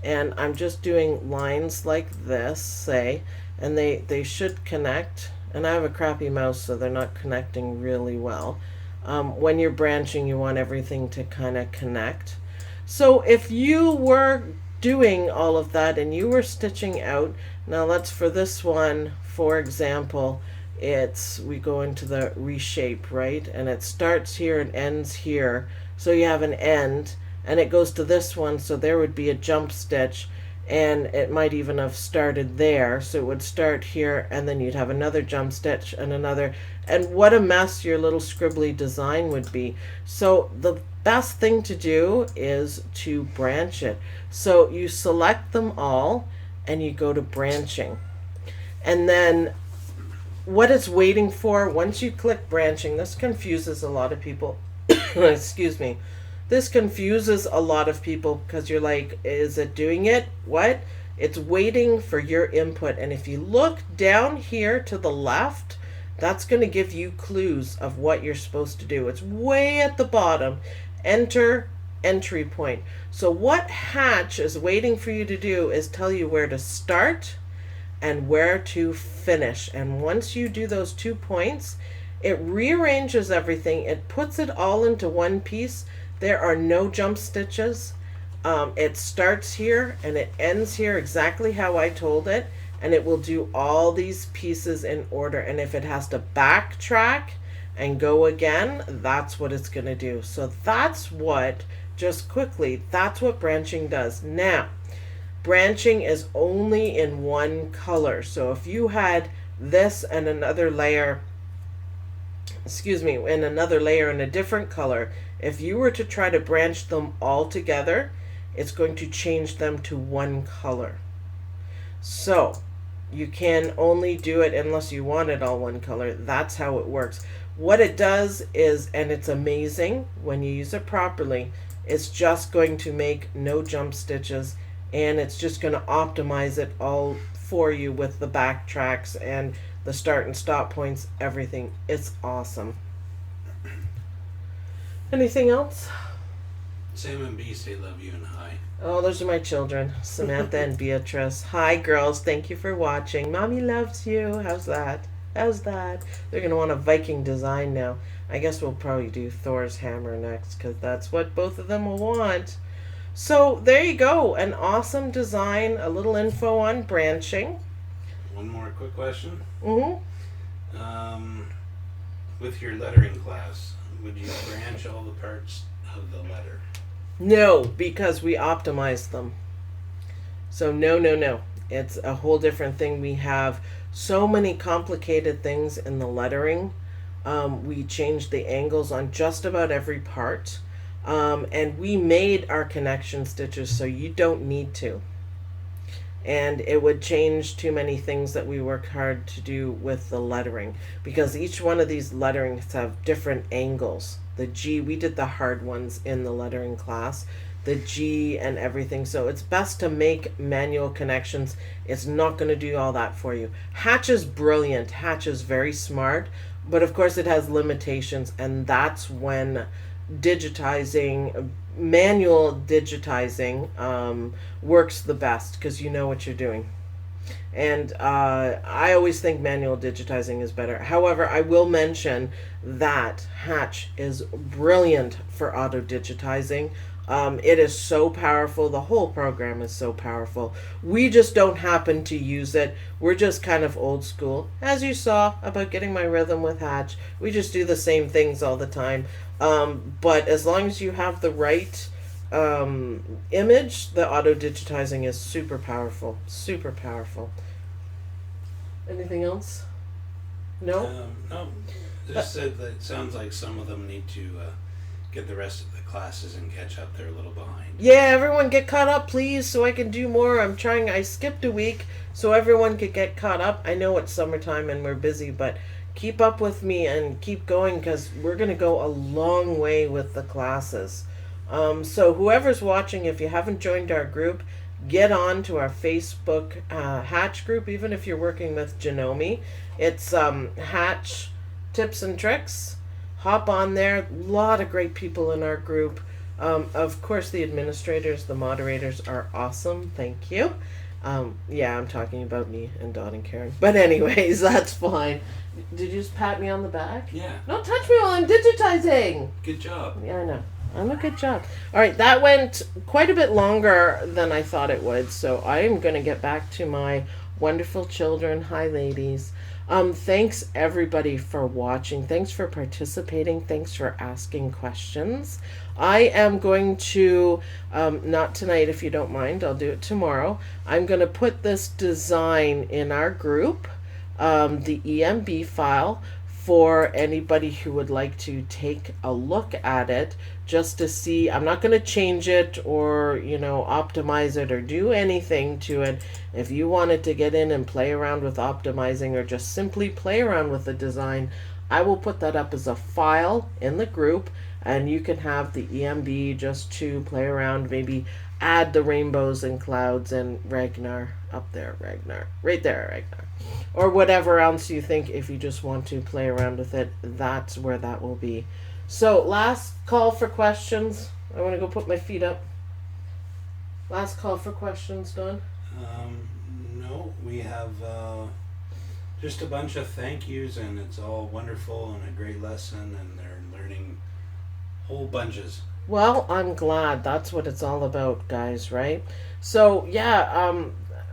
and I'm just doing lines like this, say, and they should connect, and I have a crappy mouse, so they're not connecting really well. When you're branching, you want everything to kind of connect. So if you were doing all of that and you were stitching out, now let's, for this one, for example, we go into the reshape, right? And it starts here and ends here. So you have an end, and it goes to this one, so there would be a jump stitch, and it might even have started there. So it would start here, and then you'd have another jump stitch and another, and what a mess your little scribbly design would be. So the best thing to do is to branch it. So you select them all and you go to branching, and then what it's waiting for, once you click branching, this confuses a lot of people. Excuse me. This confuses a lot of people because you're like, is it doing it? What? It's waiting for your input. And if you look down here to the left, that's going to give you clues of what you're supposed to do. It's way at the bottom. Enter entry point. So what hatch is waiting for you to do is tell you where to start and where to finish. And once you do those 2 points, it rearranges everything. It puts it all into one piece. There are no jump stitches. It starts here and it ends here exactly how I told it, and it will do all these pieces in order. And if it has to backtrack and go again, that's what it's going to do. So that's what, just quickly, that's what branching does. Now, branching is only in one color. So if you had this and another layer, and another layer in a different color, if you were to try to branch them all together, it's going to change them to one color. So you can only do it unless you want it all one color. That's how it works. What it does is, and it's amazing when you use it properly, it's just going to make no jump stitches, and it's just going to optimize it all for you with the backtracks and the start and stop points, everything. It's awesome. Anything else? Sam and B say love you and hi. Oh, those are my children, Samantha and Beatrice. Hi, girls. Thank you for watching. Mommy loves you. How's that? How's that? They're going to want a Viking design now. I guess we'll probably do Thor's hammer next because that's what both of them will want. So there you go. An awesome design, a little info on branching. One more quick question. Mm-hmm. With your lettering class, would you branch all the parts of the letter? No, because we optimize them. So no, no, no. It's a whole different thing. We have so many complicated things in the lettering. We changed the angles on just about every part. And we made our connection stitches so you don't need to. And it would change too many things that we work hard to do with the lettering, because each one of these letterings have different angles. The G, we did the hard ones in the lettering class, the G and everything. So it's best to make manual connections. It's not going to do all that for you. Hatch is brilliant. Hatch is very smart, but of course it has limitations, and that's when manual digitizing works the best, because you know what you're doing. And I always think manual digitizing is better. However, I will mention that Hatch is brilliant for auto digitizing. It is so powerful. The whole program is so powerful. We just don't happen to use it. We're just kind of old school. As you saw about getting my rhythm with Hatch, we just do the same things all the time. But as long as you have the right image, the auto digitizing is super powerful. Super powerful. Anything else? No? No. Just said that it sounds like some of them need to get the rest of the classes and catch up. They're a little behind. Yeah, everyone get caught up, please, so I can do more. I skipped a week so everyone could get caught up. I know it's summertime and we're busy, but keep up with me and keep going, because we're going to go a long way with the classes. So whoever's watching, if you haven't joined our group, get on to our Facebook Hatch group, even if you're working with Janome. It's Hatch Tips and Tricks. Hop on there. A lot of great people in our group. Of course, the administrators, the moderators are awesome. Thank you. Yeah, I'm talking about me and Dawn and Karen. But anyways, that's fine. Did you just pat me on the back? Yeah. Don't touch me while I'm digitizing. Good job. Yeah, I know. I'm a good job. All right, that went quite a bit longer than I thought it would. So I am going to get back to my wonderful children. Hi, ladies. Thanks everybody for watching. Thanks for participating. Thanks for asking questions. I am going to, not tonight if you don't mind, I'll do it tomorrow. I'm going to put this design in our group, the EMB file, for anybody who would like to take a look at it, just to see. I'm not going to change it or, optimize it or do anything to it. If you wanted to get in and play around with optimizing or just simply play around with the design, I will put that up as a file in the group, and you can have the EMB just to play around, maybe add the rainbows and clouds and Ragnar up there, right there, Ragnar. Or whatever else you think. If you just want to play around with it, that's where that will be. So last call for questions. I want to go put my feet up. Last call for questions, Dawn? No, we have just a bunch of thank yous, and it's all wonderful and a great lesson, and they're learning whole bunches. Well, I'm glad. That's what it's all about, guys, right? So, yeah,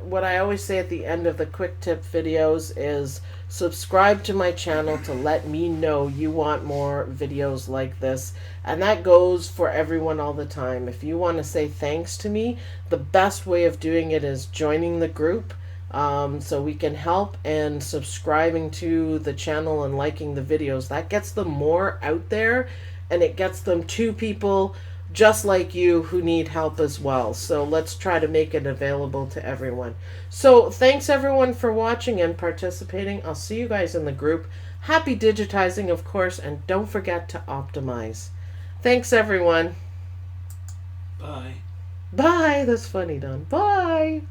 what I always say at the end of the quick tip videos is subscribe to my channel to let me know you want more videos like this. And that goes for everyone all the time. If you want to say thanks to me, the best way of doing it is joining the group, so we can help, and subscribing to the channel and liking the videos. That gets them more out there, and it gets them to people just like you who need help as well. So let's try to make it available to everyone. So thanks everyone for watching and participating. I'll see you guys in the group. Happy digitizing, of course, and don't forget to optimize. Thanks everyone. Bye. Bye. That's funny, Don. Bye.